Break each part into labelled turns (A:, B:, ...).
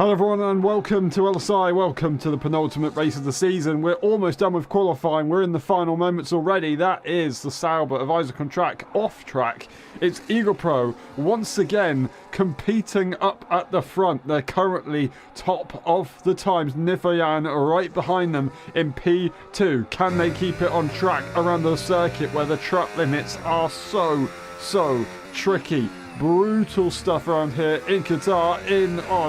A: Hello everyone and welcome to LSI, welcome to the penultimate race of the season. We're almost done with qualifying, we're in the final moments already. That is the Sauber of Isaac on track, off track. It's Eagle Pro once again competing up at the front. They're currently top of the times. Nifoyan right behind them in P2. Can they keep it on track around the circuit where the track limits are so tricky? Brutal stuff around here in Qatar.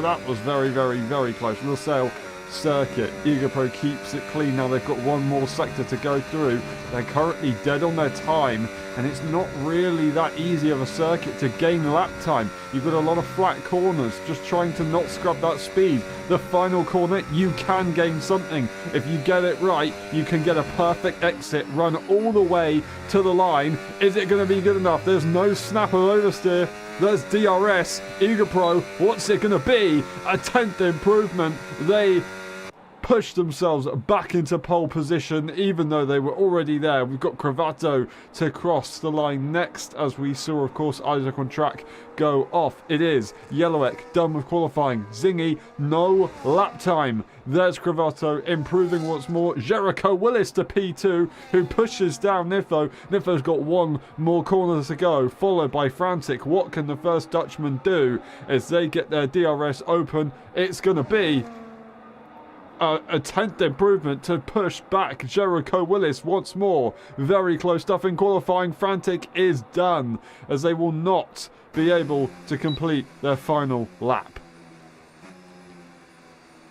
A: That was very close. Lusail circuit. Eagle Pro keeps it clean. Now they've got one more sector to go through. They're currently dead on their time, and it's not really that easy of a circuit to gain lap time. You've got a lot of flat corners, just trying to not scrub that speed. The final corner, you can gain something. If you get it right, you can get a perfect exit, run all the way to the line. Is it going to be good enough? There's no snap of oversteer. There's DRS. Eagle Pro, what's it going to be? A 10th improvement. They pushed themselves back into pole position even though they were already there. We've got Cravato to cross the line next, as we saw, of course, Isaac on track go off. It is Yellowek done with qualifying. Zingy, no lap time. There's Cravato improving once more. Jericho Willis to P2, who pushes down Nifo. Nifo's got one more corner to go, followed by Frantic. What can the first Dutchman do as they get their DRS open? It's going to be a 10th improvement to push back Jericho Willis once more. Very close stuff in qualifying. Frantic is done, as they will not be able to complete their final lap.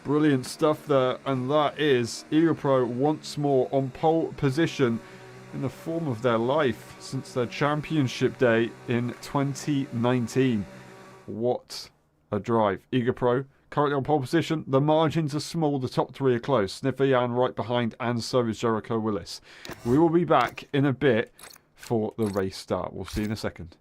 A: Brilliant stuff there, and that is Eagle Pro once more on pole position in the form of their life since their championship day in 2019. What a drive. Eagle Pro currently on pole position. The margins are small. The top three are close. Snifferyan right behind, and so is Jericho Willis. We will be back in a bit for the race start. We'll see you in a second.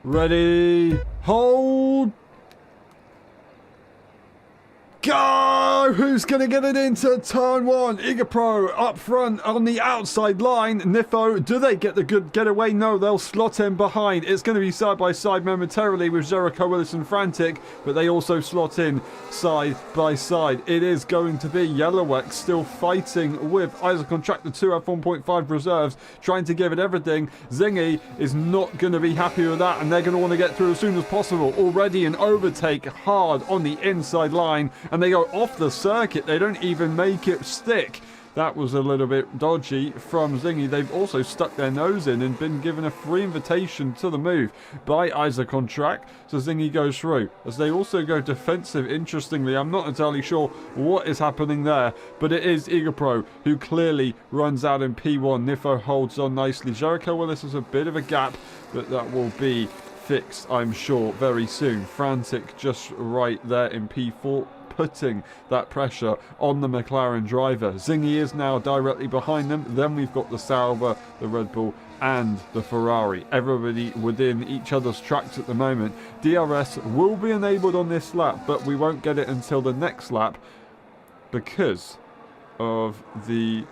A: Ready, hold, go! who's going to get it into turn one? Igapro up front on the outside line. Nifo, do they get the good getaway? No, they'll slot in behind. It's going to be side by side momentarily with Jericho Willis and Frantic, but they also slot in side by side. It is going to be Yellowwax still fighting with Isaac on track, the 2F1.5 reserves, trying to give it everything. Zingy is not going to be happy with that, and they're going to want to get through as soon as possible. Already an overtake hard on the inside line, and they go off the circuit. They don't even make it stick. That was a little bit dodgy from Zingy. They've also stuck their nose in and been given a free invitation to the move by Isaac on track. So Zingy goes through. As they also go defensive, interestingly, I'm not entirely sure what is happening there, but it is Igapro who clearly runs out in P1. Nifo holds on nicely. Jericho Willis has a bit of a gap, but that will be fixed, I'm sure, very soon. Frantic just right there in P4, putting that pressure on the McLaren driver. Zingy is now directly behind them. Then we've got the Sauber, the Red Bull, and the Ferrari. Everybody within each other's tracks at the moment. DRS will be enabled on this lap, but we won't get it until the next lap because of the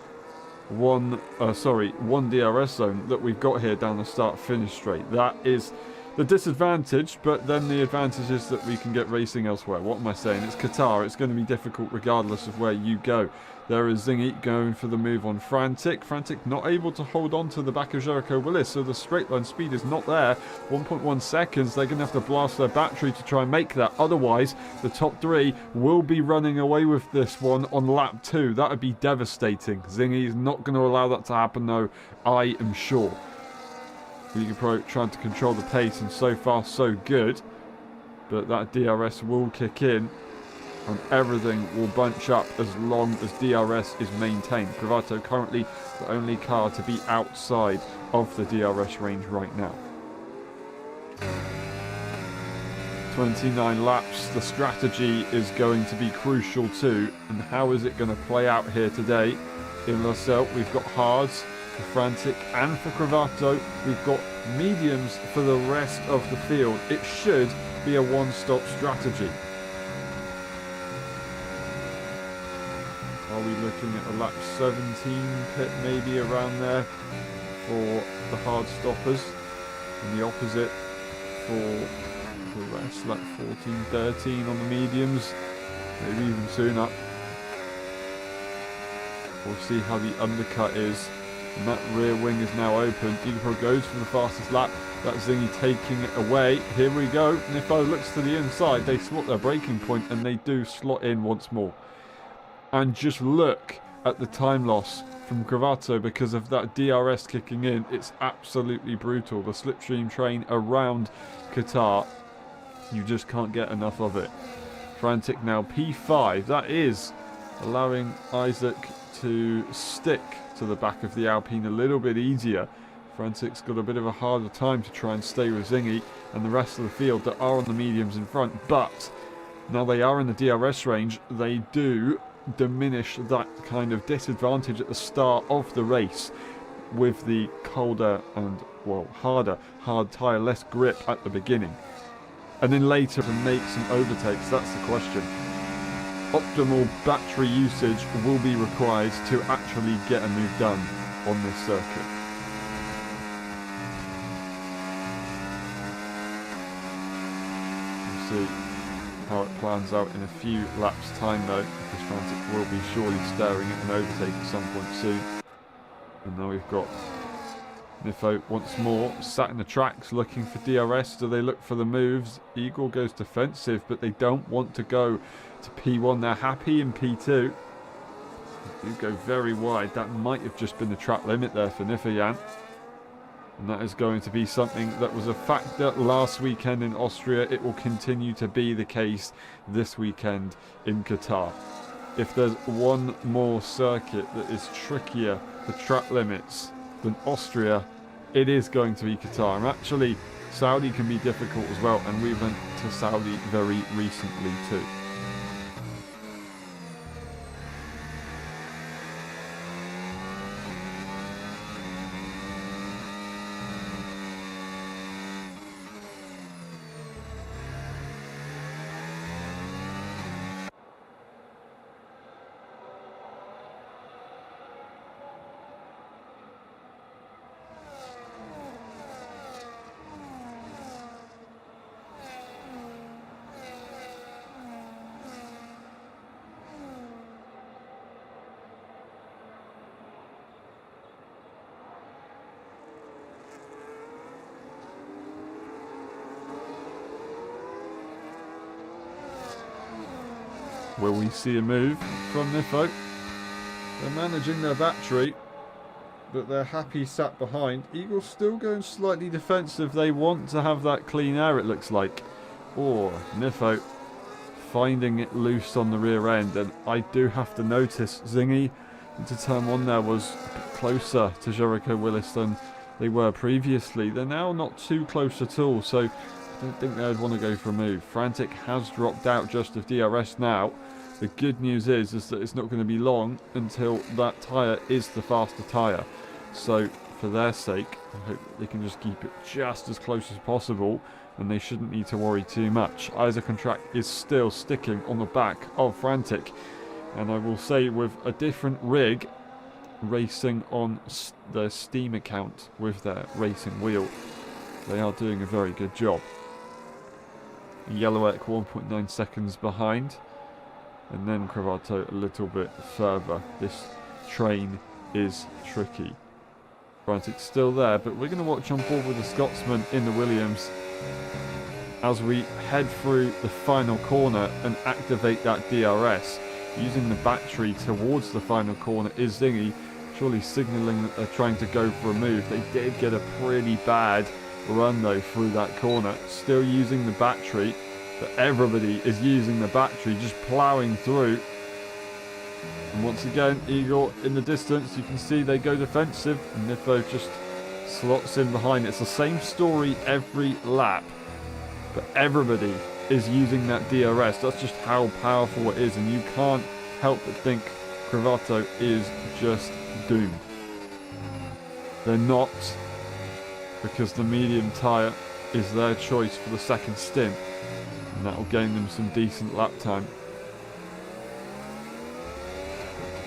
A: one DRS zone that we've got here down the start-finish straight. That is the disadvantage, but then the advantage is that we can get racing elsewhere. What am I saying? It's Qatar. It's going to be difficult regardless of where you go. There is Zingy going for the move on Frantic. Frantic not able to hold on to the back of Jericho Willis, so the straight line speed is not there. 1.1 seconds. They're going to have to blast their battery to try and make that. Otherwise, the top three will be running away with this one on lap 2. That would be devastating. Zingy is not going to allow that to happen, though, I am sure. Igapro trying to control the pace, and so far so good, but that DRS will kick in and everything will bunch up as long as DRS is maintained. Cravato currently the only car to be outside of the DRS range right now. 29 laps, the strategy is going to be crucial too, and how is it going to play out here today? In Losail, we've got hards for Frantic and for Cravato. We've got mediums for the rest of the field. It should be a one-stop strategy. Are we looking at a lap 17 pit maybe around there for the hard stoppers, and the opposite for the rest, lap 14, 13 on the mediums, maybe even sooner. We'll see how the undercut is. And that rear wing is now open. Igapro goes for the fastest lap. That's Zingy taking it away. Here we go. Nifo looks to the inside. They spot their braking point and they do slot in once more. And just look at the time loss from Cravato because of that DRS kicking in. It's absolutely brutal. The slipstream train around Qatar, you just can't get enough of it. Frantic now P5. That is allowing Isaac to stick to the back of the Alpine a little bit easier. Frantic's got a bit of a harder time to try and stay with Zingy and the rest of the field that are on the mediums in front, but now they are in the DRS range, they do diminish that kind of disadvantage at the start of the race with the colder and, well, hard tyre, less grip at the beginning, and then later to make some overtakes. That's the question. Optimal battery usage will be required to actually get a move done on this circuit. We'll see how it plans out in a few laps time though, because Frantic will be surely staring at an overtake at some point soon. And now we've got Nifo once more sat in the tracks looking for DRS. Do they look for the moves? Eagle goes defensive, but they don't want to go to P1. They're happy in P2. They do go very wide. That might have just been the track limit there for Nifayan. And that is going to be something that was a factor last weekend in Austria. It will continue to be the case this weekend in Qatar. If there's one more circuit that is trickier for track limits than Austria, it is going to be Qatar. And actually, Saudi can be difficult as well, and we went to Saudi very recently too. Will we see a move from Nifo? They're managing their battery, but they're happy sat behind. Eagle's still going slightly defensive. They want to have that clean air, it looks like. Or Nifo finding it loose on the rear end. And I do have to notice Zingy into turn 1 there was a bit closer to Jericho Willis than they were previously. They're now not too close at all, so I don't think they would want to go for a move. Frantic has dropped out just of DRS now. The good news is that it's not going to be long until that tyre is the faster tyre. So for their sake, I hope they can just keep it just as close as possible, and they shouldn't need to worry too much. Isaac and Track is still sticking on the back of Frantic, and I will say with a different rig racing on their Steam account with their racing wheel, they are doing a very good job. Yellow Egg 1.9 seconds behind, and then Cravato a little bit further. This train is tricky. Frantic's still there, but we're going to watch on board with the Scotsman in the Williams as we head through the final corner and activate that DRS. Using the battery towards the final corner is Zingy, surely signalling that they're trying to go for a move. They did get a pretty bad run though through that corner. Still using the battery, but everybody is using the battery, just ploughing through. And once again, Eagle in the distance, you can see they go defensive, and Nifo just slots in behind. It's the same story every lap, but everybody is using that DRS. That's just how powerful it is, and you can't help but think Cravato is just doomed. They're not, because the medium tyre is their choice for the second stint, and that will gain them some decent lap time.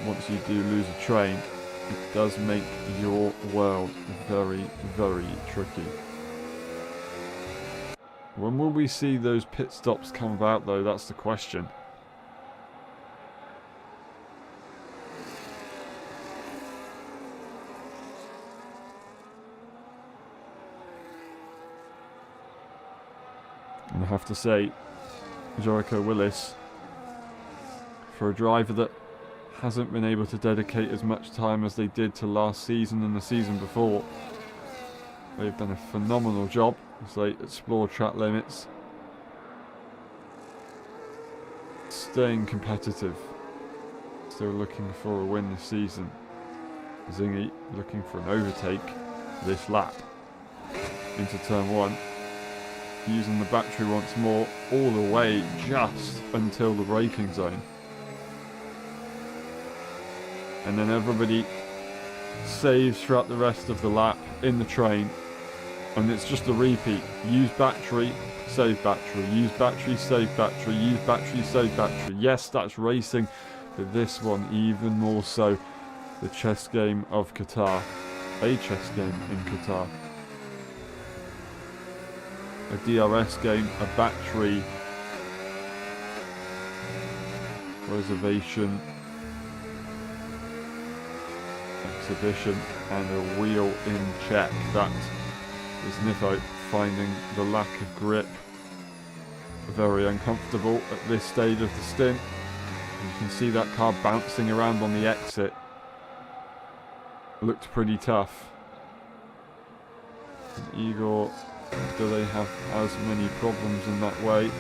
A: Once you do lose a train, it does make your world very, very tricky. When will we see those pit stops come about though? That's the question. And I have to say, Jericho Willis, for a driver that hasn't been able to dedicate as much time as they did to last season and the season before, they've done a phenomenal job as they explore track limits, staying competitive, still looking for a win this season. Zingy looking for an overtake this lap into turn 1, using the battery once more all the way just until the braking zone. And then everybody saves throughout the rest of the lap in the train, and it's just a repeat. Use battery, save battery, use battery, save battery, use battery, save battery. Yes, that's racing, but this one even more so. The chess game of Qatar, a chess game in Qatar, a DRS game, a battery reservation exhibition, and a wheel in check. That is Nifo finding the lack of grip very uncomfortable at this stage of the stint. You can see that car bouncing around on the exit. Looked pretty tough. And Igor, do they have as many problems in that way?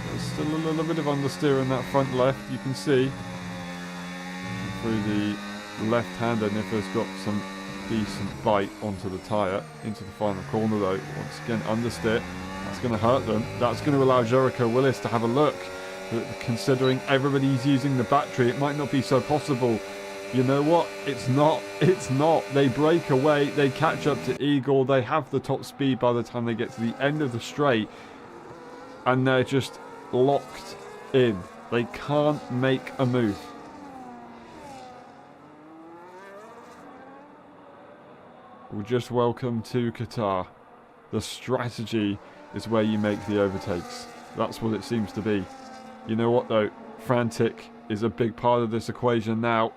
A: There's still a little bit of understeer in that front left, you can see. And through the left-hander, Nifo's got some decent bite onto the tyre. Into the final corner though, once again understeer. That's going to hurt them. That's going to allow Jericho Willis to have a look. But considering everybody's using the battery, it might not be so possible. You know what? It's not. It's not. They break away. They catch up to Eagle. They have the top speed by the time they get to the end of the straight. And they're just locked in. They can't make a move. Well, just welcome to Qatar. The strategy is where you make the overtakes. That's what it seems to be. You know what though? Frantic is a big part of this equation now.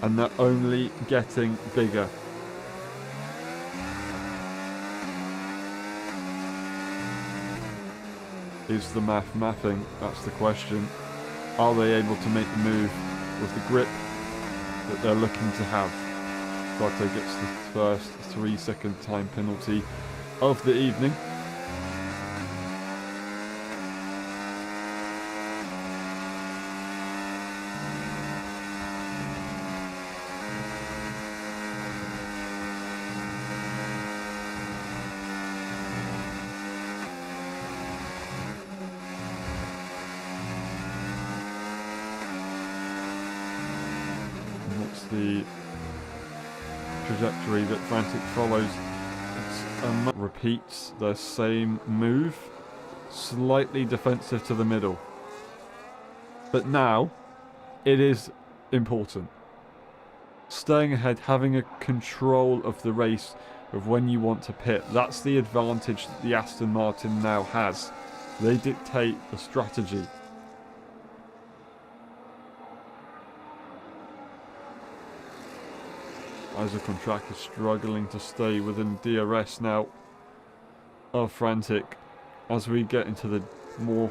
A: And they're only getting bigger. is the math mapping? That's the question. Are they able to make the move with the grip that they're looking to have? Qatar gets the first 3-second time penalty of the evening. The trajectory that Frantic follows. Repeats the same move, slightly defensive to the middle. But now, it is important. Staying ahead, having a control of the race of when you want to pit. That's the advantage that the Aston Martin now has. They dictate the strategy. Track is struggling to stay within DRS now of Frantic as we get into the more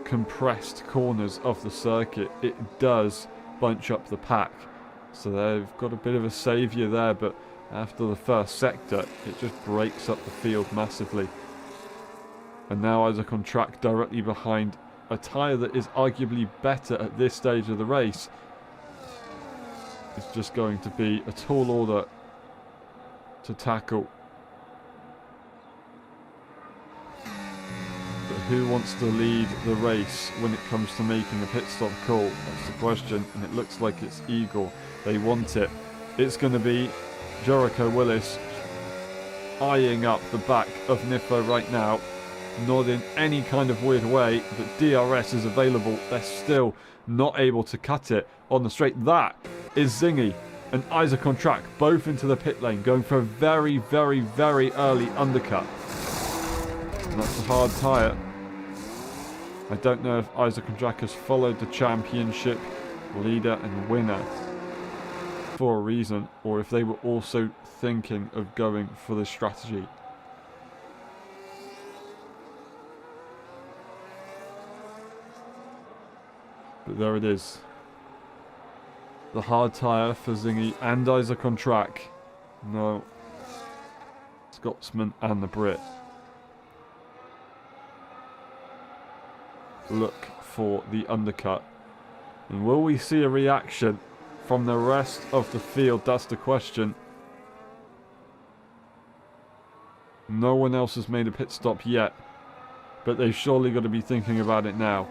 A: compressed corners of the circuit. It does bunch up the pack, so they've got a bit of a saviour there, but after the first sector it just breaks up the field massively. And now Track directly behind a tyre that is arguably better at this stage of the race. It's just going to be a tall order to tackle. But who wants to lead the race when it comes to making a pit stop call? That's the question, and it looks like it's Eagle. They want it. It's going to be Jericho Willis eyeing up the back of Nifo right now. Not in any kind of weird way that DRS is available. They're still not able to cut it on the straight. That is Zingy and Track both into the pit lane, going for a very, very, very early undercut. And that's a hard tyre. I don't know if Track has followed the championship leader and winner for a reason, or if they were also thinking of going for this strategy. But there it is. The hard tyre for Zingy and Track. No. Scotsman and the Brit. Look for the undercut. And will we see a reaction from the rest of the field? That's the question. No one else has made a pit stop yet, but they've surely got to be thinking about it now.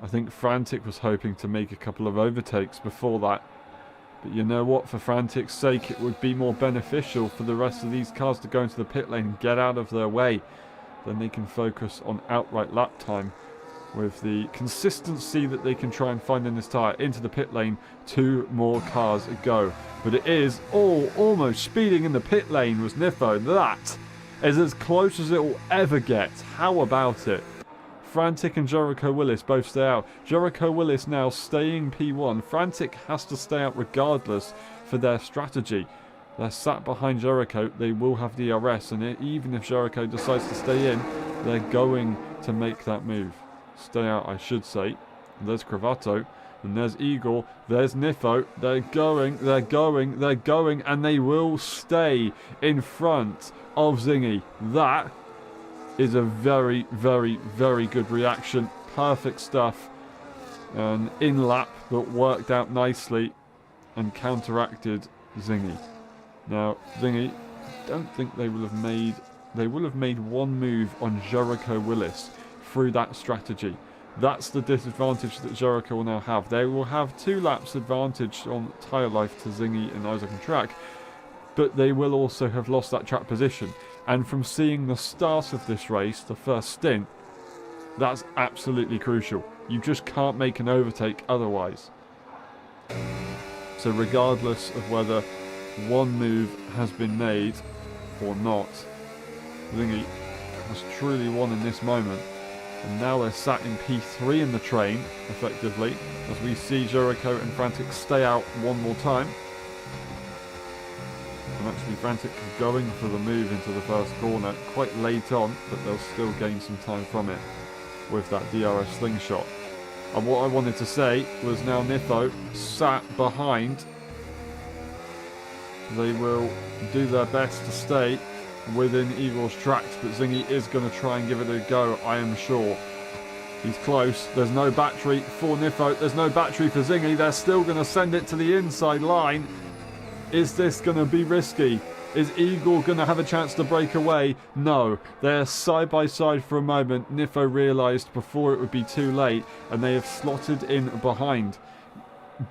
A: I think Frantic was hoping to make a couple of overtakes before that. But you know what? For Frantic's sake, it would be more beneficial for the rest of these cars to go into the pit lane and get out of their way. Then they can focus on outright lap time with the consistency that they can try and find in this tyre. Into the pit lane, 2 more cars go. But it is almost speeding in the pit lane was Nifo. That is as close as it will ever get. How about it? Frantic and Jericho Willis both stay out. Jericho Willis now staying P1. Frantic has to stay out regardless for their strategy. They're sat behind Jericho. They will have DRS, and even if Jericho decides to stay in, they're going to make that move. Stay out, I should say. And there's Cravato, and there's Eagle, there's Nifo. They're going, and they will stay in front of Zingy. That is a very, very, very good reaction. Perfect stuff. An in-lap that worked out nicely and counteracted Zingy. Now, Zingy, don't think they will have made... They will have made one move on Jericho Willis through that strategy. That's the disadvantage that Jericho will now have. They will have 2 laps advantage on tyre life to Zingy and Track, but they will also have lost that track position. And from seeing the start of this race, the first stint, that's absolutely crucial. You just can't make an overtake otherwise. So regardless of whether one move has been made or not, Zingy has truly won in this moment. And now they're sat in P3 in the train, effectively, as we see Jericho and Frantic stay out one more time. And actually Frantic going for the move into the first corner quite late on, but they'll still gain some time from it with that DRS slingshot. And what I wanted to say was now Nifo sat behind. They will do their best to stay within Igor's tracks, but Zingy is going to try and give it a go, I am sure. He's close. There's no battery for Nifo. There's no battery for Zingy. They're still going to send it to the inside line. Is this going to be risky? Is Igor going to have a chance to break away? No. They're side by side for a moment. Nifo realised before it would be too late, and they have slotted in behind.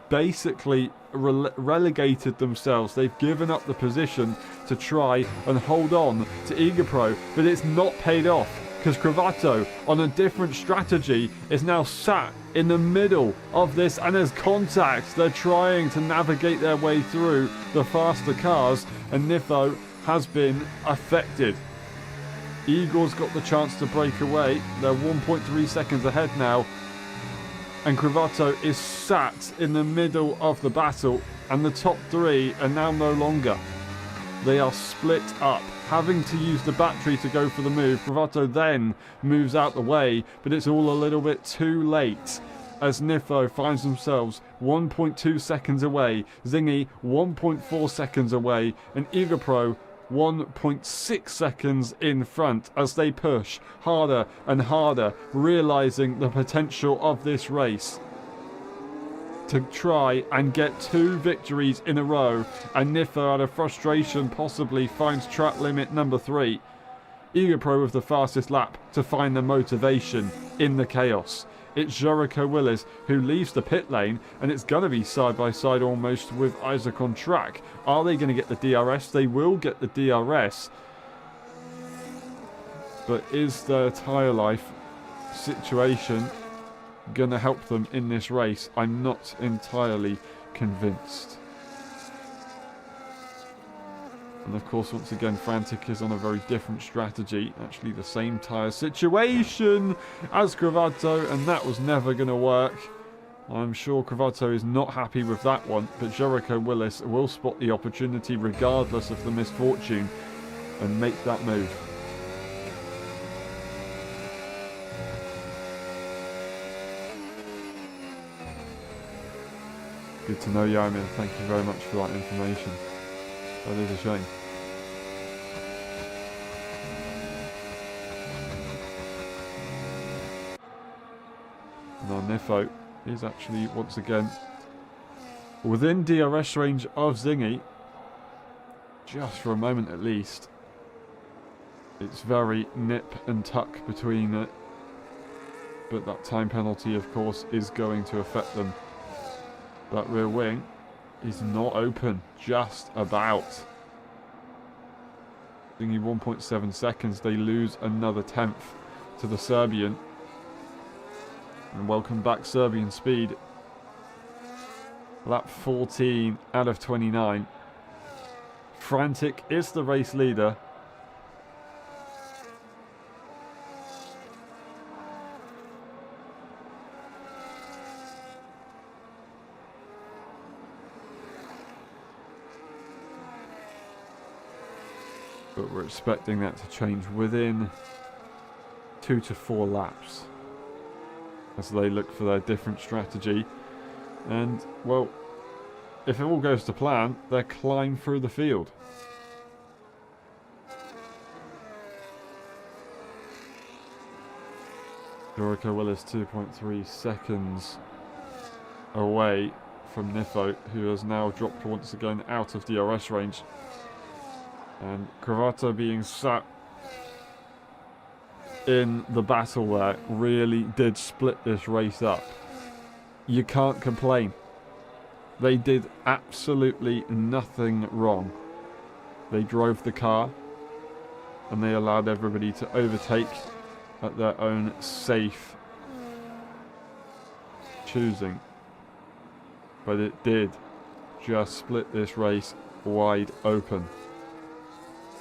A: Basically relegated themselves. They've given up the position to try and hold on to Igapro, but it's not paid off because Cravato, on a different strategy, is now sat in the middle of this and has contact. They're trying to navigate their way through the faster cars, and Nifo has been affected. Igor's got the chance to break away. They're 1.3 seconds ahead now, and Cravato is sat in the middle of the battle, and the top three are now no longer. They are split up, having to use the battery to go for the move. Cravato then moves out the way, but it's all a little bit too late as Nifo finds themselves 1.2 seconds away, Zingy 1.4 seconds away, and Igapro 1.6 seconds in front as they push harder and harder, realising the potential of this race to try and get 2 victories in a row, and Nifo out of frustration possibly finds track limit number 3. Igapro with the fastest lap to find the motivation in the chaos. It's Jericho Willis who leaves the pit lane, and it's going to be side by side almost with Isaac on track. Are they going to get the DRS? They will get the DRS. But is their tyre life situation going to help them in this race? I'm not entirely convinced. And of course, once again, Frantic is on a very different strategy. Actually, the same tyre situation as Cravato, and that was never going to work. I'm sure Cravato is not happy with that one, but Jericho Willis will spot the opportunity regardless of the misfortune and make that move. Good to know, Yarmir. Thank you very much for that information. That is a shame. Now Nifo is actually once again within DRS range of Zingy, just for a moment at least. It's very nip and tuck between it, but that time penalty of course is going to affect them. That rear wing is not open, just about. Zingy 1.7 seconds, they lose another 10th to the Serbian. And welcome back Serbian speed. Lap 14 out of 29. Frantic is the race leader. But we're expecting that to change within 2 to 4 laps as they look for their different strategy. And, well, if it all goes to plan, they'll climb through the field. Jericho Willis 2.3 seconds away from Nifo, who has now dropped once again out of DRS range. And Cravato being sat in the battle there really did split this race up. You can't complain. They did absolutely nothing wrong. They drove the car and they allowed everybody to overtake at their own safe choosing. But it did just split this race wide open.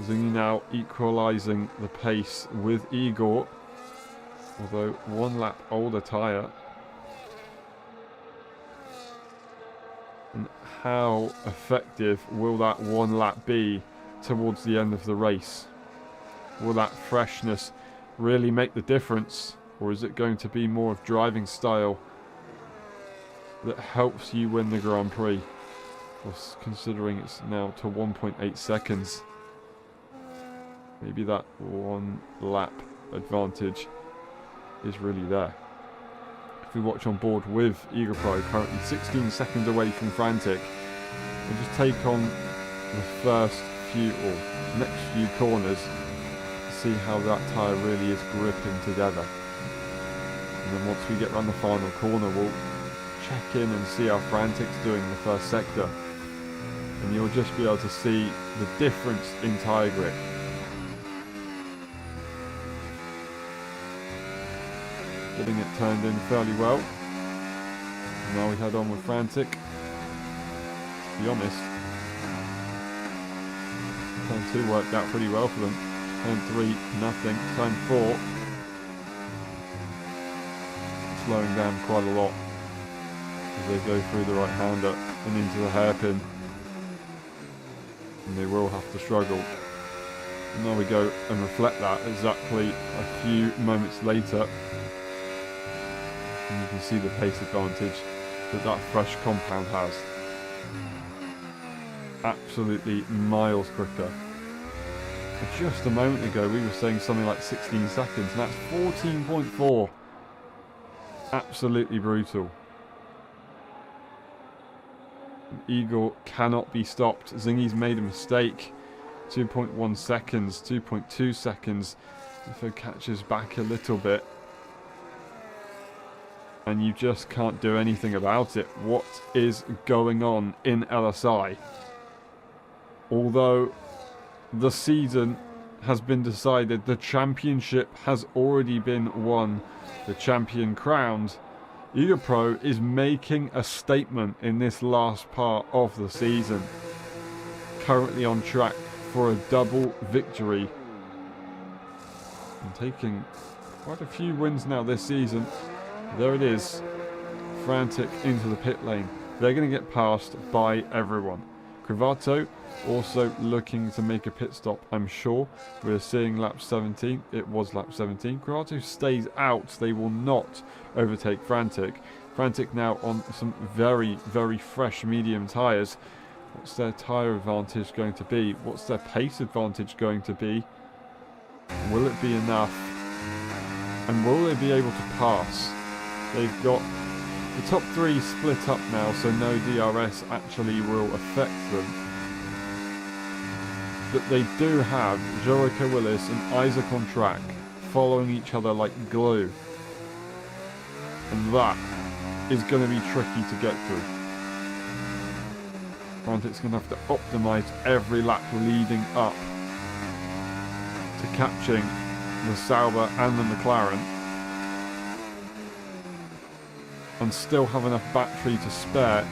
A: Zingy now equalising the pace with Igor, although 1 lap older tyre. And how effective will that one lap be towards the end of the race? Will that freshness really make the difference? Or is it going to be more of driving style that helps you win the Grand Prix? Considering it's now to 1.8 seconds. Maybe that one lap advantage is really there. If we watch on board with Eagle Pro, currently 16 seconds away from Frantic, we'll just take on the first few or next few corners to see how that tyre really is gripping together. And then once we get around the final corner, we'll check in and see how Frantic's doing in the first sector. And you'll just be able to see the difference in tyre grip. Getting it turned in fairly well. And now we head on with Frantic. To be honest, turn 2 worked out pretty well for them. Turn 3, nothing. Turn 4, slowing down quite a lot as they go through the right-hander and into the hairpin. And they will have to struggle. And there we go and reflect that exactly a few moments later. And you can see the pace advantage that fresh compound has. Absolutely miles quicker. And just a moment ago we were saying something like 16 seconds, and that's 14.4. Absolutely brutal. Eagle cannot be stopped. Zingy's made a mistake. 2.1 seconds, 2.2 seconds. If it catches back a little bit. And you just can't do anything about it. What is going on in LSI? Although the season has been decided, the championship has already been won, the champion crowned, Eagle Pro is making a statement in this last part of the season. Currently on track for a double victory. And taking quite a few wins now this season. There it is. Frantic into the pit lane. They're going to get passed by everyone. Cravato also looking to make a pit stop, I'm sure. We're seeing lap 17. It was lap 17. Cravato stays out. They will not overtake Frantic. Frantic now on some very, very fresh medium tyres. What's their tyre advantage going to be? What's their pace advantage going to be? Will it be enough? And will they be able to pass? They've got the top 3 split up now, so no DRS actually will affect them. But they do have Jericho Willis and Isaac on track, following each other like glue. And that is going to be tricky to get through. Frantic's going to have to optimise every lap leading up to catching the Sauber and the McLaren. And still have enough battery to spare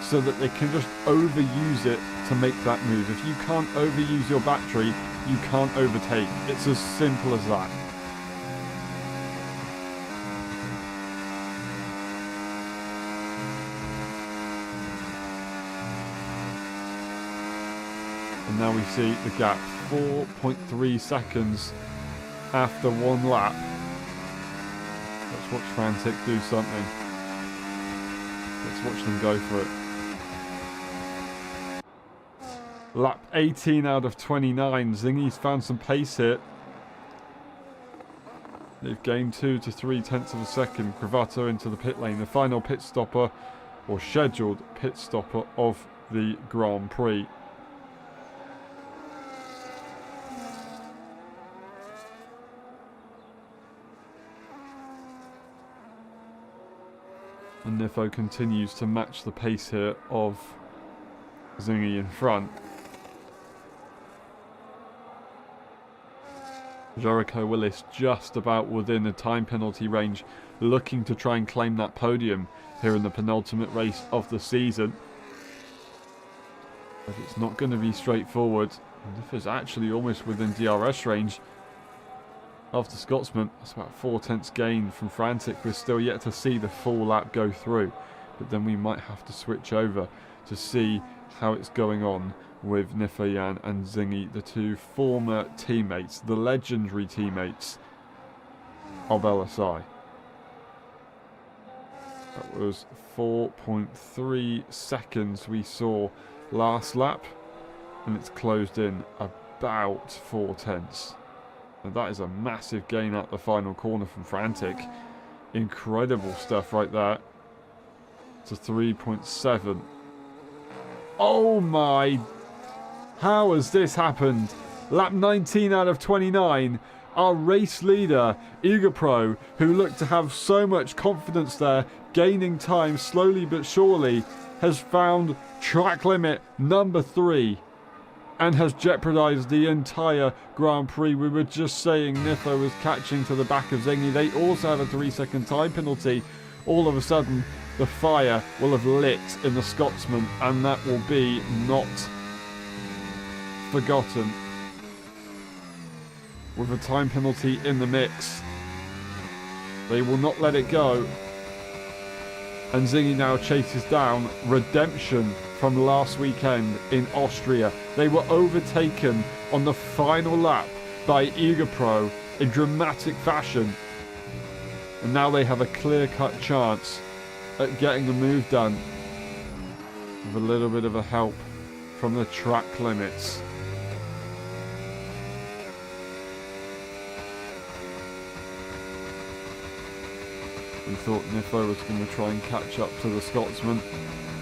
A: so that they can just overuse it to make that move. If you can't overuse your battery, you can't overtake. It's as simple as that. And now we see the gap, 4.3 seconds after one lap. Let's watch Frantic do something. Let's watch them go for it. Lap 18 out of 29. Zingy's found some pace here. They've gained 2 to 3 tenths of a second. Cravato into the pit lane. The final pit stopper, or scheduled pit stopper of the Grand Prix. And Nifo continues to match the pace here of Zingy in front. Jericho Willis just about within the time penalty range, looking to try and claim that podium here in the penultimate race of the season. But it's not going to be straightforward. Nifo's actually almost within DRS range of the Scotsman. That's about 4 tenths gain from Frantic. We're still yet to see the full lap go through. but then we might have to switch over to see how it's going on with Nifayan and Zingy, the two former teammates, the legendary teammates of LSI. That was 4.3 seconds we saw last lap, and it's closed in about 4/10. And that is a massive gain at the final corner from Frantic. Incredible stuff right there. To 3.7. Oh my! How has this happened? Lap 19 out of 29. Our race leader, EagerPro, who looked to have so much confidence there, gaining time slowly but surely, has found track limit number 3 and has jeopardised the entire Grand Prix. We were just saying Nifo was catching to the back of Zingy. They also have a 3-second time penalty. All of a sudden, the fire will have lit in the Scotsman, and that will be not forgotten. With a time penalty in the mix, they will not let it go. And Zingy now chases down redemption from last weekend in Austria. They were overtaken on the final lap by EagerPro in dramatic fashion. And now they have a clear-cut chance at getting the move done with a little bit of a help from the track limits. We thought Nifo was going to try and catch up to the Scotsman,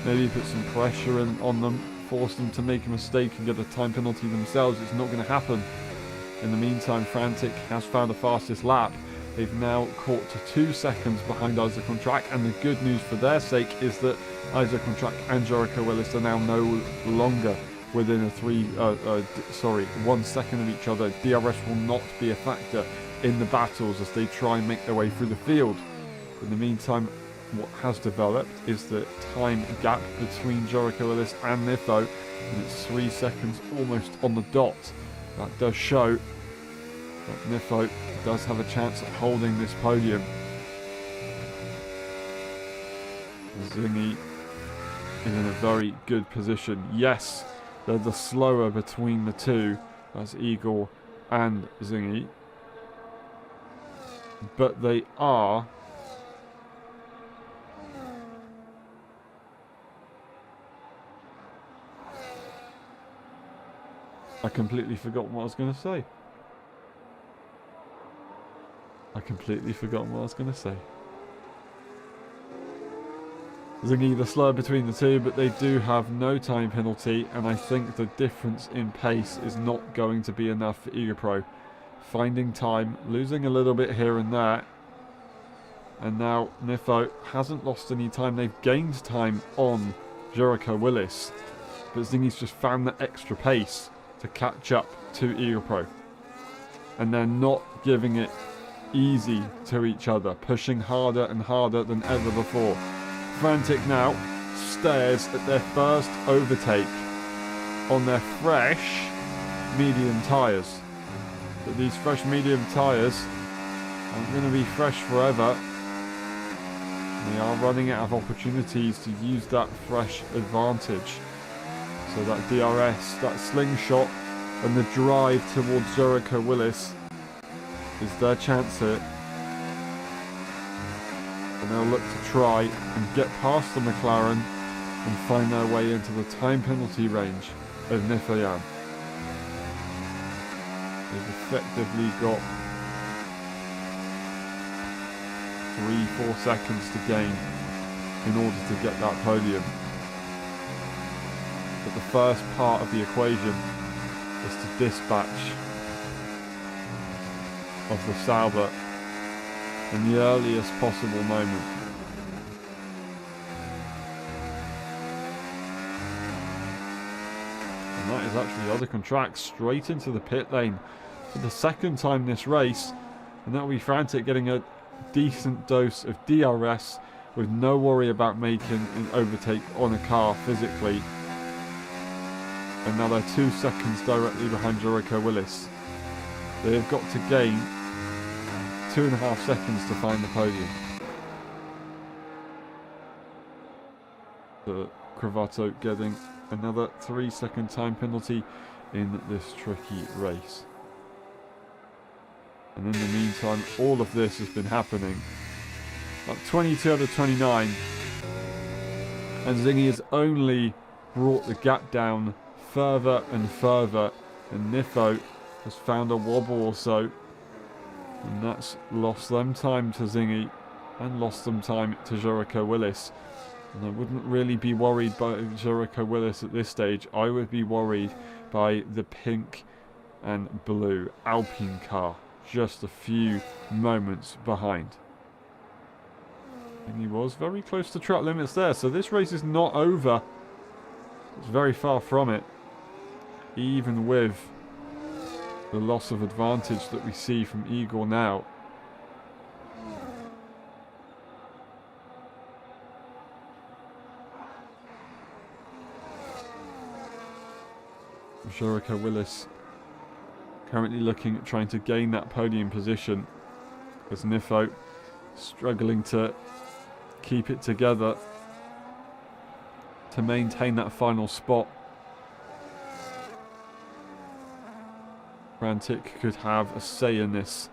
A: maybe put some pressure on them, force them to make a mistake and get a time penalty themselves. It's not going to happen. In the meantime, Frantic has found the fastest lap. They've now caught to 2 seconds behind Isaac on track, and the good news for their sake is that Isaac on track and Jericho Willis are now no longer within a 1 second of each other. DRS will not be a factor in the battles as they try and make their way through the field. In the meantime, what has developed is the time gap between Jericho Willis and Nifo, and it's 3 seconds almost on the dot. That does show that Nifo does have a chance at holding this podium. Zingy is in a very good position. Yes, they're the slower between the two, that's Igor and Zingy, but they are I completely forgot what I was going to say. Zingy the slower between the two, but they do have no time penalty, and I think the difference in pace is not going to be enough for EagerPro. Finding time, losing a little bit here and there, and now Nifo hasn't lost any time. They've gained time on Jericho Willis, but Zingy's just found that extra pace to catch up to EagerPro, and they're not giving it easy to each other, pushing harder and harder than ever before. Frantic now stares at their first overtake on their fresh medium tyres, but these fresh medium tyres aren't going to be fresh forever. They are running out of opportunities to use that fresh advantage. So that DRS, that slingshot, and the drive towards Jericho Willis is their chance here. And they'll look to try and get past the McLaren and find their way into the time penalty range of Nifayan. They've effectively got 3-4 seconds to gain in order to get that podium. But the first part of the equation is to dispatch of the Sauber in the earliest possible moment. And that is actually Isaac on track straight into the pit lane for the second time this race, and that will be Frantic getting a decent dose of DRS with no worry about making an overtake on a car physically. And now they're 2 seconds directly behind Jericho Willis. They have got to gain 2.5 seconds to find the podium. for Cravato getting another 3-second time penalty in this tricky race. And in the meantime, all of this has been happening. Up 22 out of 29. And Zingy has only brought the gap down further and further. And Nifo has found a wobble or so. And that's lost them time to Zingy and lost them time to Jericho Willis. And I wouldn't really be worried by Jericho Willis at this stage. I would be worried by the pink and blue Alpine car, just a few moments behind. And he was very close to track limits there, so this race is not over. It's very far from it, even with the loss of advantage that we see from Igor now. Jericho Willis currently looking at trying to gain that podium position, as Nifo struggling to keep it together to maintain that final spot. Frantic could have a say in this,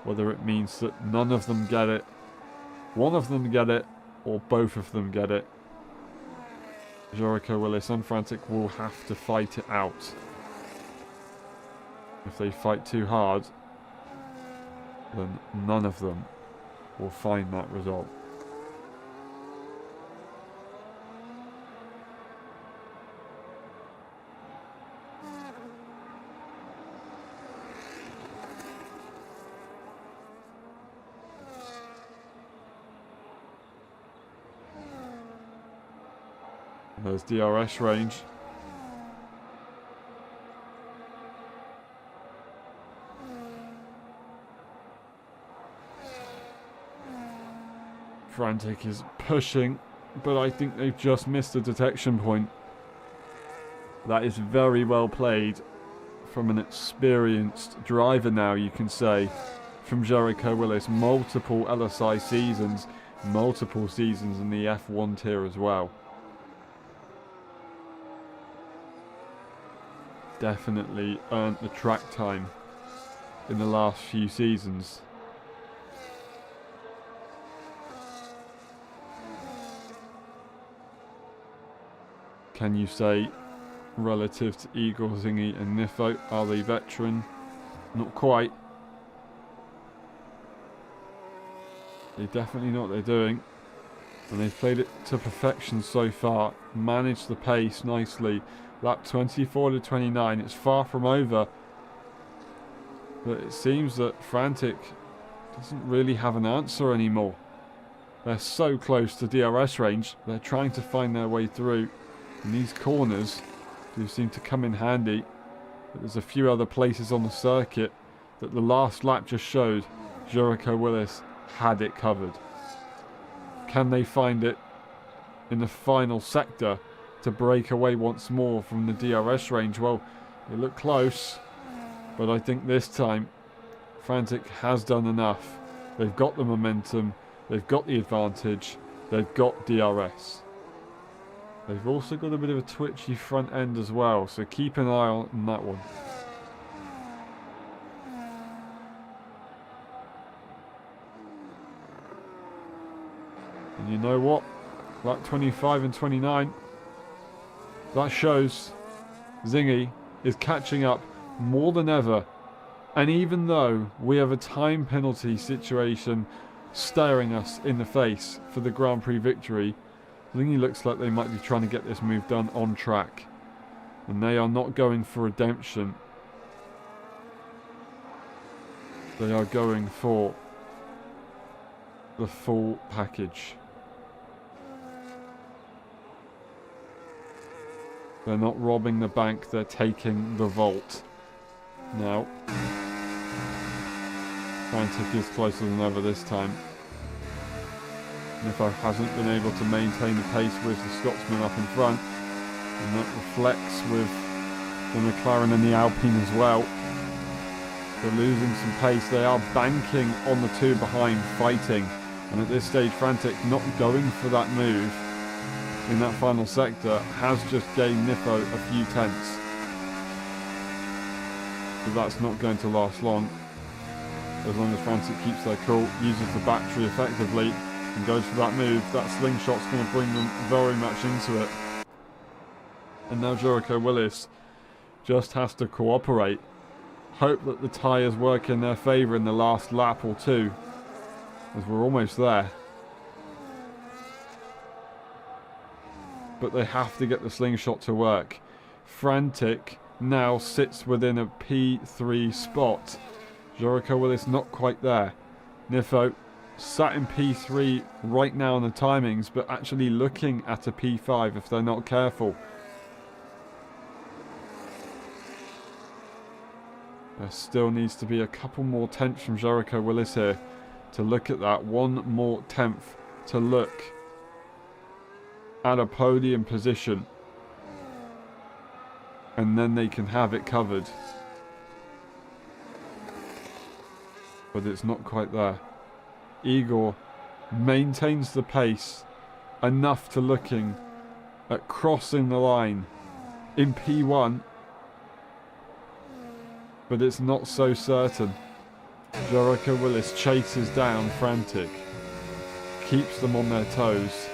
A: whether it means that none of them get it, one of them get it, or both of them get it. Jericho Willis and Frantic will have to fight it out. If they fight too hard, then none of them will find that result. There's DRS range. Frantic is pushing, but I think they've just missed a detection point. That is very well played from an experienced driver now, you can say, from Jericho Willis. Multiple LSI seasons, multiple seasons in the F1 tier as well. Definitely earned the track time in the last few seasons. Can you say, relative to Igor, Zingy and Nifo, are they veteran? Not quite. They definitely know what they're doing. And they've played it to perfection so far. Managed the pace nicely. Lap 24 to 29. It's far from over. But it seems that Frantic doesn't really have an answer anymore. They're so close to DRS range. They're trying to find their way through. And these corners do seem to come in handy. But there's a few other places on the circuit that the last lap just showed Jericho Willis had it covered. Can they find it in the final sector to break away once more from the DRS range? Well, it looked close, but I think this time Frantic has done enough. They've got the momentum, they've got the advantage, they've got DRS. They've also got a bit of a twitchy front end as well, so keep an eye on that one. And you know what? Lap 25 and 29, that shows Zingy is catching up more than ever. And even though we have a time penalty situation staring us in the face for the Grand Prix victory, Zingy looks like they might be trying to get this move done on track. And they are not going for redemption. They are going for the full package. They're not robbing the bank, they're taking the vault. Now, Frantic is closer than ever this time. Nifo hasn't been able to maintain the pace with the Scotsman up in front, and that reflects with the McLaren and the Alpine as well. They're losing some pace. They are banking on the two behind, fighting, and at this stage Frantic not going for that move. in that final sector has just gained Nifo a few tenths. But that's not going to last long. As long as Frantic keeps their cool, uses the battery effectively, and goes for that move, that slingshot's going to bring them very much into it. And now Jericho Willis just has to cooperate. Hope that the tyres work in their favour in the last lap or two, as we're almost there. But they have to get the slingshot to work. Frantic now sits within a P3 spot. Jericho Willis not quite there. Nifo sat in P3 right now on the timings, but actually looking at a P5 if they're not careful. There still needs to be a couple more tenths from Jericho Willis here to look at that. One more tenth to look at a podium position. And then they can have it covered. But it's not quite there. Igor maintains the pace enough to looking at crossing the line in P1. But it's not so certain. Jericho Willis chases down Frantic, keeps them on their toes,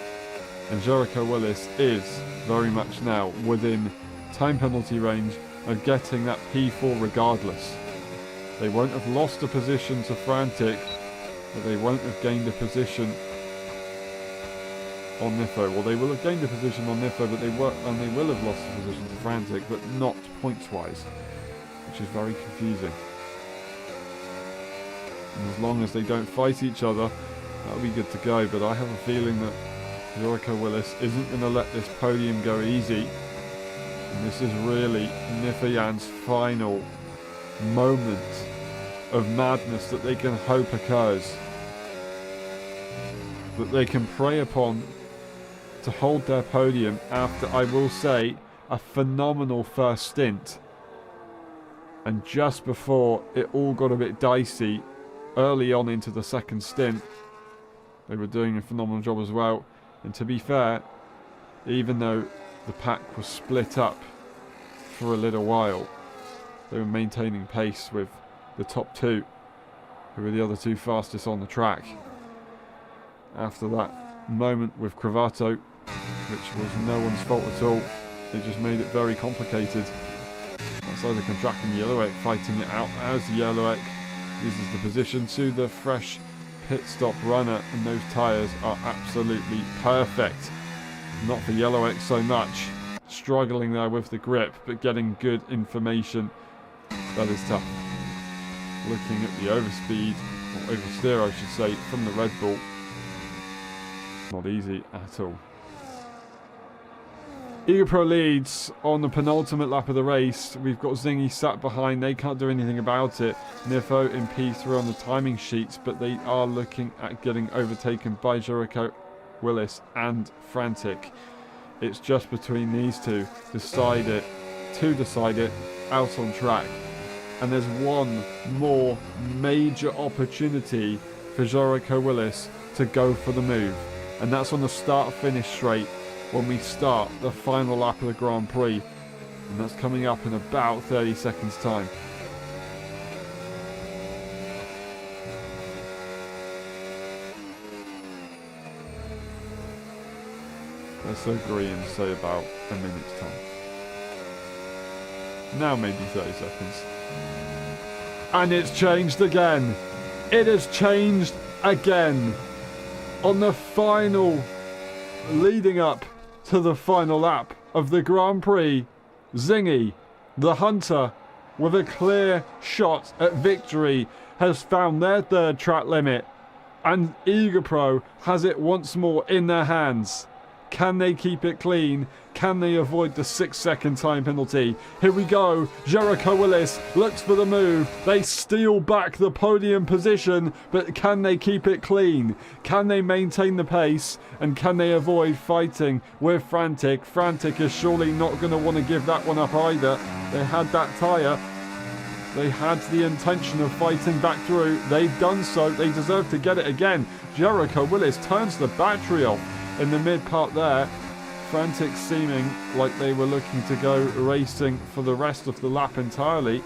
A: and Jericho Willis is very much now within time penalty range of getting that P4 regardless. They won't have lost a position to Frantic, but they won't have gained a position on Nifo. Well, they will have gained a position on Nifo, but they will have lost a position to Frantic, but not points-wise, which is very confusing. And as long as they don't fight each other, that'll be good to go. But I have a feeling that Jericho Willis isn't going to let this podium go easy. And this is really Nifayan's final moment of madness that they can hope occurs. That they can prey upon to hold their podium after, I will say, a phenomenal first stint. And just before it all got a bit dicey, early on into the second stint, they were doing a phenomenal job as well. And to be fair, even though the pack was split up for a little while, they were maintaining pace with the top two, who were the other two fastest on the track. After that moment with Cravato, which was no one's fault at all, it just made it very complicated. Outside the contract and Yellowegg fighting it out as Yellowegg uses the position to the fresh pit stop runner, and those tyres are absolutely perfect. Not for Yellowegg so much, struggling there with the grip, but getting good information. That is tough. Looking at the overspeed, or oversteer I should say, from the Red Bull, not easy at all. Eager Pro leads on the penultimate lap of the race. We've got Zingy sat behind. They can't do anything about it. Nifo in P3 on the timing sheets, but they are looking at getting overtaken by Jericho Willis and Frantic. It's just between these two. Decide it out on track. And there's one more major opportunity for Jericho Willis to go for the move. And that's on the start-finish straight, when we start the final lap of the Grand Prix, and that's coming up in about 30 seconds time. Let's agree and say about a minute's time. Now maybe 30 seconds. And it's changed again. It has changed again. On the final, leading up to the final lap of the Grand Prix, Zingy, the Hunter, with a clear shot at victory, has found their third track limit, and Eager Pro has it once more in their hands. Can they keep it clean? Can they avoid the 6-second time penalty? Here we go. Jericho Willis looks for the move. They steal back the podium position, but can they keep it clean? Can they maintain the pace? And can they avoid fighting with Frantic? Frantic is surely not going to want to give that one up either. They had that tyre. They had the intention of fighting back through. They've done so. They deserve to get it again. Jericho Willis turns the battery off in the mid part there. frantic seeming like they were looking to go racing for the rest of the lap entirely.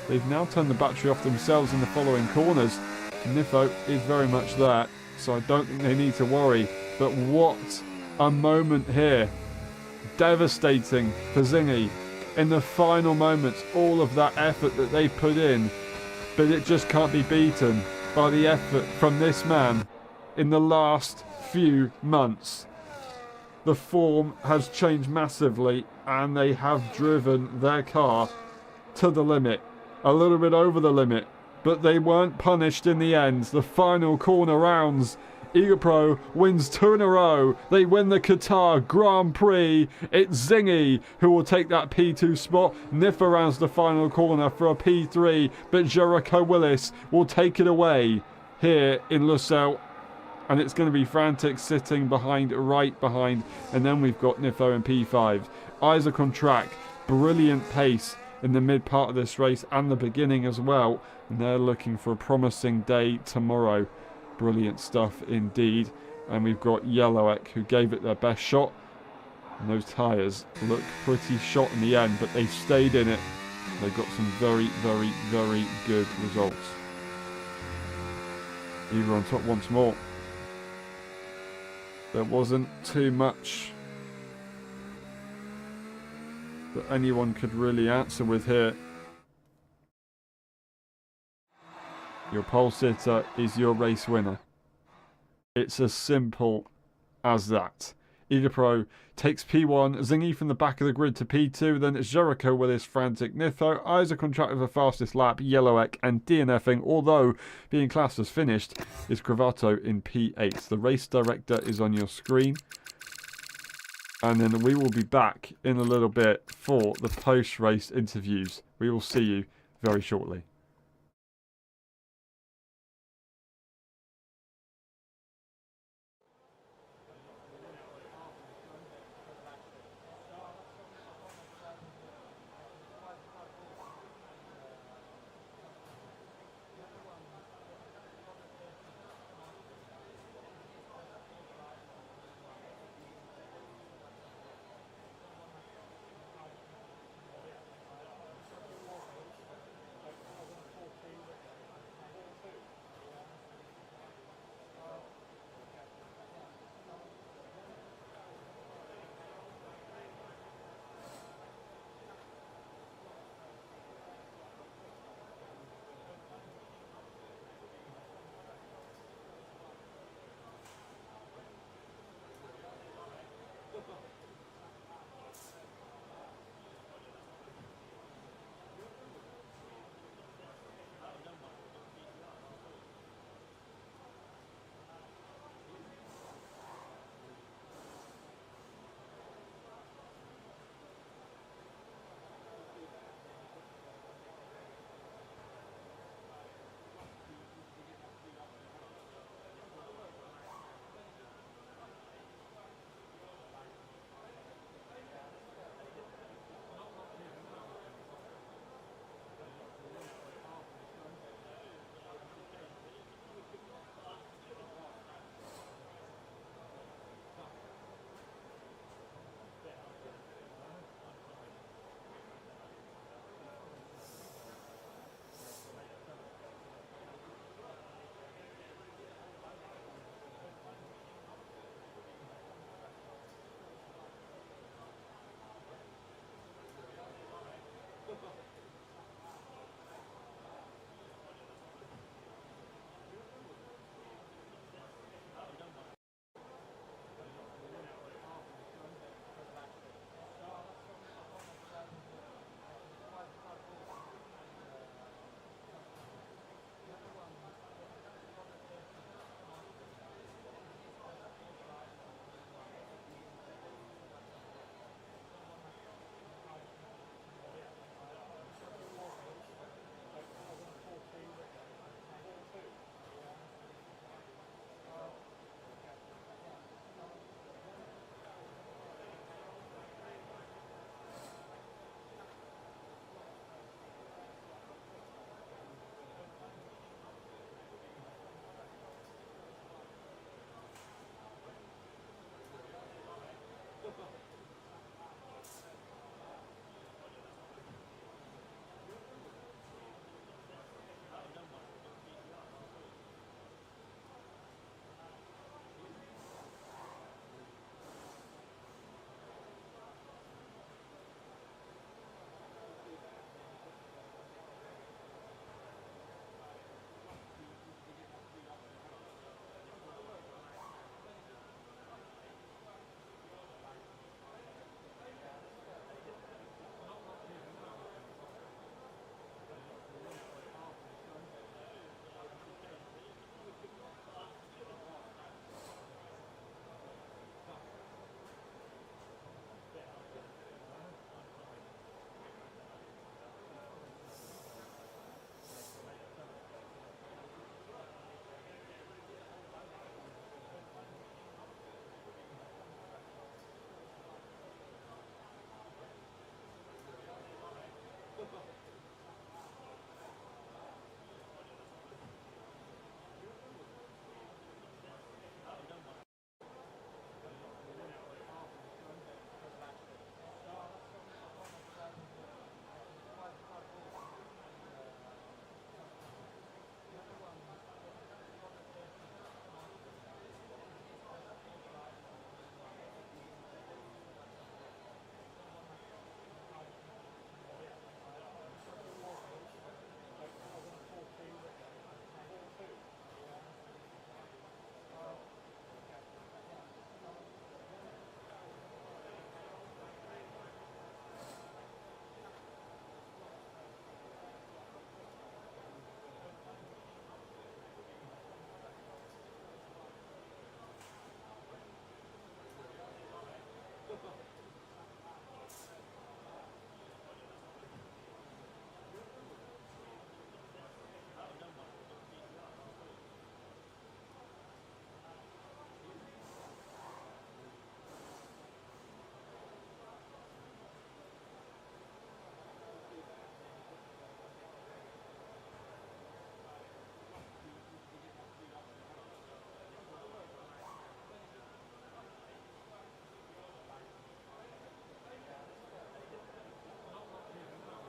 A: They've now turned the battery off themselves in the following corners. Nifo is very much there, so I don't think they need to worry. But what a moment here. Devastating for Zingy. In the final moments, all of that effort that they put in, but it just can't be beaten by the effort from this man in the last few months. The form has changed massively, and they have driven their car to the limit. A little bit over the limit, but they weren't punished in the end. The final corner rounds, Eagle Pro wins 2 in a row. They win the Qatar Grand Prix. It's Zingy who will take that P2 spot. Niffa rounds the final corner for a P3, but Jericho Willis will take it away here in Lusail. And it's going to be Frantic sitting right behind. And then we've got Nifo in P5. Isaac on track. Brilliant pace in the mid part of this race and the beginning as well. And they're looking for a promising day tomorrow. Brilliant stuff indeed. And we've got Yellowek who gave it their best shot. And those tyres look pretty shot in the end, but they stayed in it. They got some very, very, very good results. Eva on top once more. There wasn't too much that anyone could really answer with here. Your pole sitter is your race winner. It's as simple as that. Eager Pro takes P1, Zingy from the back of the grid to P2, then it's Jericho with his Frantic Nitho, Isaac on track with the fastest lap, Yellowek and DNFing, although being classed as finished, is Cravato in P8. The race director is on your screen. And then we will be back in a little bit for the post-race interviews. We will see you very shortly.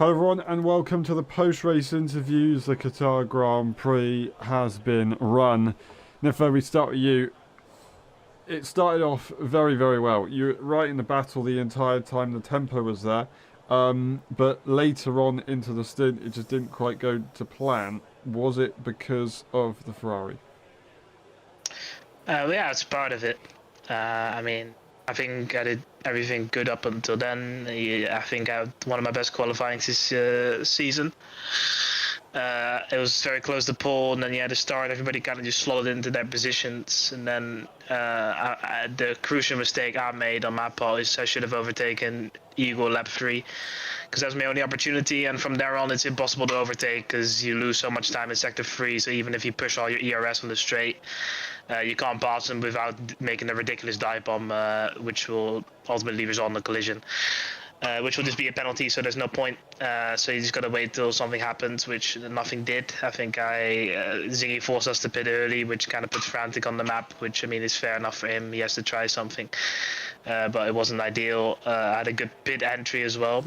A: Hello everyone and welcome to the post-race interviews. The Qatar Grand Prix has been run. Nifo, we start with you. It started off very, very well. You were right in the battle the entire time. The tempo was there. But later on into the stint, it just didn't quite go to plan. Was it because of the Ferrari?
B: Yeah, it's part of it. I think I did everything good up until then. I think I had one of my best qualifying this season. It was very close to pole, and then you had to start. Everybody kind of just slotted into their positions, and then the crucial mistake I made on my part is I should have overtaken Igor lap 3, because that was my only opportunity. And from there on, it's impossible to overtake because you lose so much time in sector 3. So even if you push all your ERS on the straight, you can't pass them without making a ridiculous dive bomb, which will ultimately result in a collision. Which will just be a penalty, so there's no point. So you just gotta wait till something happens, which nothing did. I think Zingy forced us to pit early, which kind of puts Frantic on the map, which I mean is fair enough for him. He has to try something, but it wasn't ideal. I had a good pit entry as well,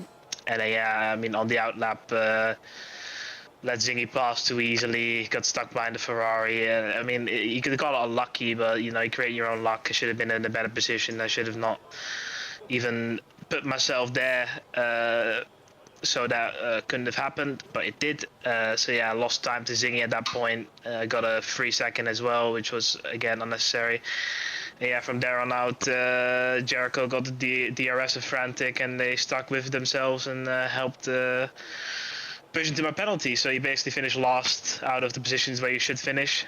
B: and I mean on the outlap. Let Zingy pass too easily, got stuck behind the Ferrari. I mean, you could call it unlucky, but you know, you create your own luck. I should have been in a better position. I should have not even put myself there, so that couldn't have happened, but it did. So yeah, I lost time to Zingy at that point. Got a 3-second as well, which was again unnecessary. And yeah, from there on out, Jericho got the DRS of Frantic, and they stuck with themselves and helped push into my penalty. So you basically finished last out of the positions where you should finish.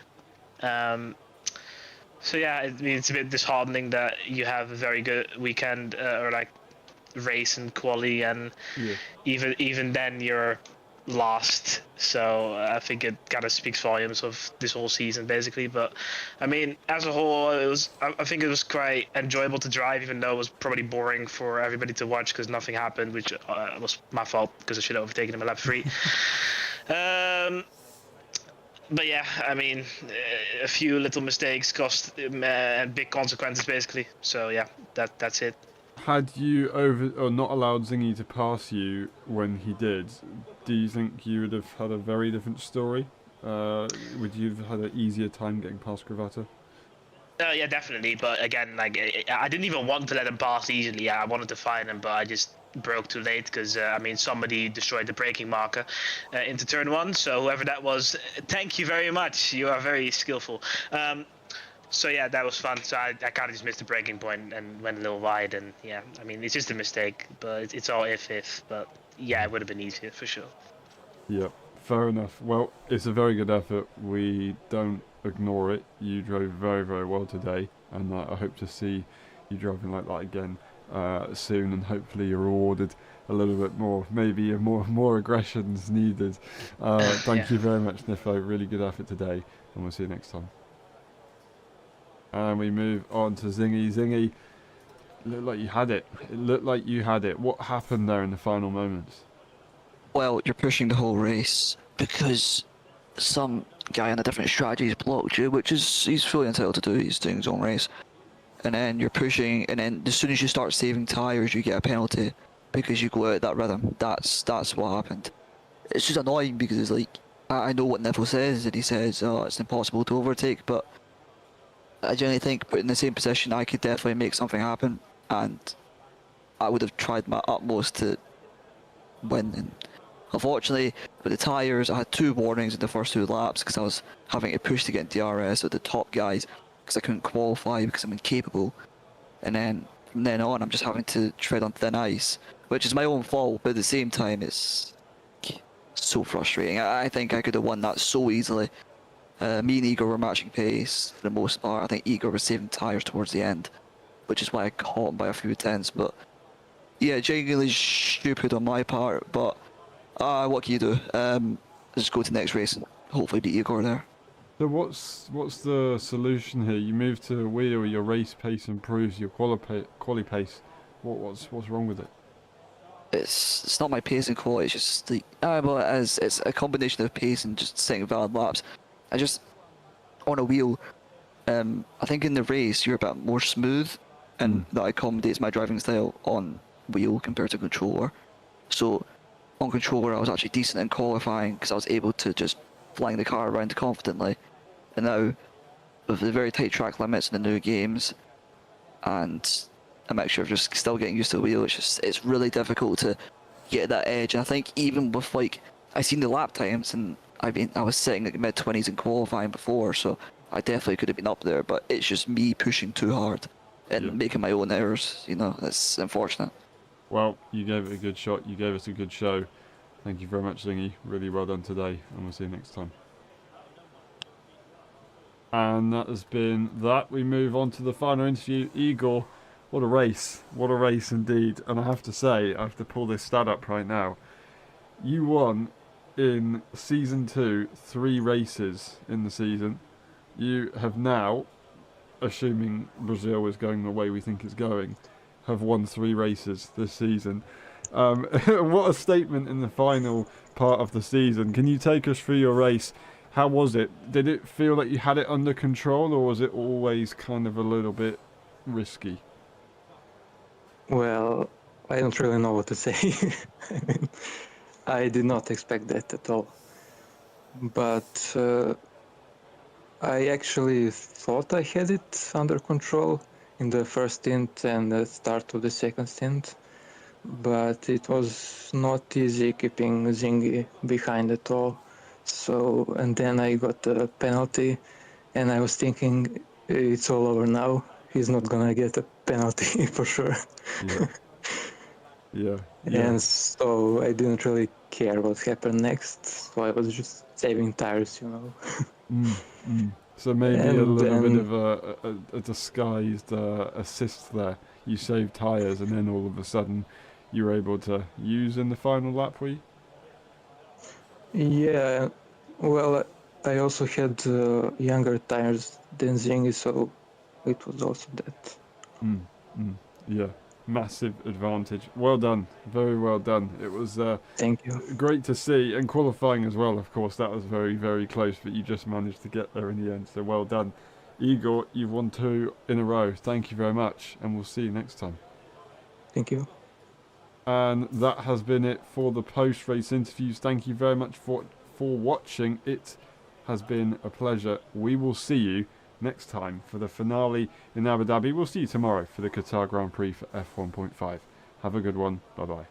B: So yeah, I mean, it's a bit disheartening that you have a very good weekend or like race and quali, and even then you're last. So I think it kind of speaks volumes of this whole season basically. But I mean, as a whole, I think it was quite enjoyable to drive, even though it was probably boring for everybody to watch because nothing happened, which was my fault because I should have overtaken him at lap 3. But yeah, I mean, a few little mistakes cost big consequences, basically. So yeah, that's it.
A: Had you not allowed Zingy to pass you when he did, do you think you would have had a very different story? Would you have had an easier time getting past Gravata?
B: Yeah, definitely. But again, like I didn't even want to let him pass easily. I wanted to find him, but I just broke too late because I mean somebody destroyed the braking marker into turn 1. So whoever that was, thank you very much. You are very skillful. So yeah, that was fun. So I kind of just missed the breaking point and went a little wide. And yeah, I mean it's just a mistake, but it's all if. But yeah, it would have been easier for sure.
A: Yep, fair enough. Well, it's a very good effort. We don't ignore it. You drove very, very well today, and I hope to see you driving like that again soon, and hopefully you're rewarded a little bit more. Maybe more aggressions needed. Thank you very much, Nifo. Really good effort today, and we'll see you next time. And we move on to Zingy. Zingy, it looked like you had it. It looked like you had it. What happened there in the final moments?
C: Well, you're pushing the whole race because some guy on a different strategy has blocked you, which is he's fully entitled to do. He's doing his own race. And then you're pushing, and then as soon as you start saving tyres, you get a penalty because you go out that rhythm. That's what happened. It's just annoying because it's like, I know what Neville says, and he says, oh, it's impossible to overtake, but I generally think put in the same position, I could definitely make something happen, and I would have tried my utmost to win. And unfortunately, with the tyres, I had 2 warnings in the first 2 laps because I was having to push to get DRS with the top guys because I couldn't qualify because I'm incapable. And then from then on, I'm just having to tread on thin ice, which is my own fault, but at the same time, it's so frustrating. I think I could have won that so easily. Me and Igor were matching pace for the most part. I think Igor was saving tyres towards the end, which is why I caught him by a few tenths. But yeah, genuinely stupid on my part, but what can you do? Just go to the next race and hopefully beat Igor there.
A: So what's the solution here? You move to a wheel, your race pace improves, your quali pace. What's wrong with it?
C: It's not my pace and quality. It's just like well, it's a combination of pace and just setting valid laps. I just on a wheel. I think in the race you're a bit more smooth, and that accommodates my driving style on wheel compared to controller. So on control where I was actually decent in qualifying because I was able to just flying the car around confidently. And now, with the very tight track limits in the new games, and a mixture of just still getting used to the wheel, it's really difficult to get that edge. And I think even with like I seen the lap times, and I was sitting at mid-20s in qualifying before, so I definitely could have been up there. But it's just me pushing too hard and making my own errors. You know, it's unfortunate.
A: Well, you gave it a good shot. You gave us a good show. Thank you very much, Zingy. Really well done today, and we'll see you next time. And that has been that. We move on to the final interview. Igor, what a race. What a race indeed. And I have to say, I have to pull this stat up right now. You won in Season 2 3 races in the season. You have now, assuming Brazil is going the way we think it's going, have won 3 races this season. What a statement in the final part of the season. Can you take us through your race? How was it? Did it feel like you had it under control, or was it always kind of a little bit risky?
D: Well, I don't really know what to say. I mean, I did not expect that at all. But I actually thought I had it under control in the first stint and the start of the second stint. But it was not easy keeping Zingy behind at all. So, and then I got a penalty, and I was thinking it's all over now. He's not gonna get a penalty for sure.
A: Yeah.
D: And so I didn't really care what happened next. So I was just saving tires, you know.
A: So maybe
D: And
A: a little
D: then-
A: bit of a disguised assist there. You saved tyres, and then all of a sudden you were able to use in the final lap, were you?
D: Yeah, well, I also had younger tires than Zingy, so it was also that.
A: Yeah, massive advantage. Well done, very well done. It was
D: Thank you.
A: great to see, and qualifying as well, of course. That was very, very close, but you just managed to get there in the end, so well done. Igor, you've won 2 in a row. Thank you very much, and we'll see you next time.
D: Thank you.
A: And that has been it for the post-race interviews. Thank you very much for watching. It has been a pleasure. We will see you next time for the finale in Abu Dhabi. We'll see you tomorrow for the Qatar Grand Prix for F1.5. Have a good one. Bye-bye.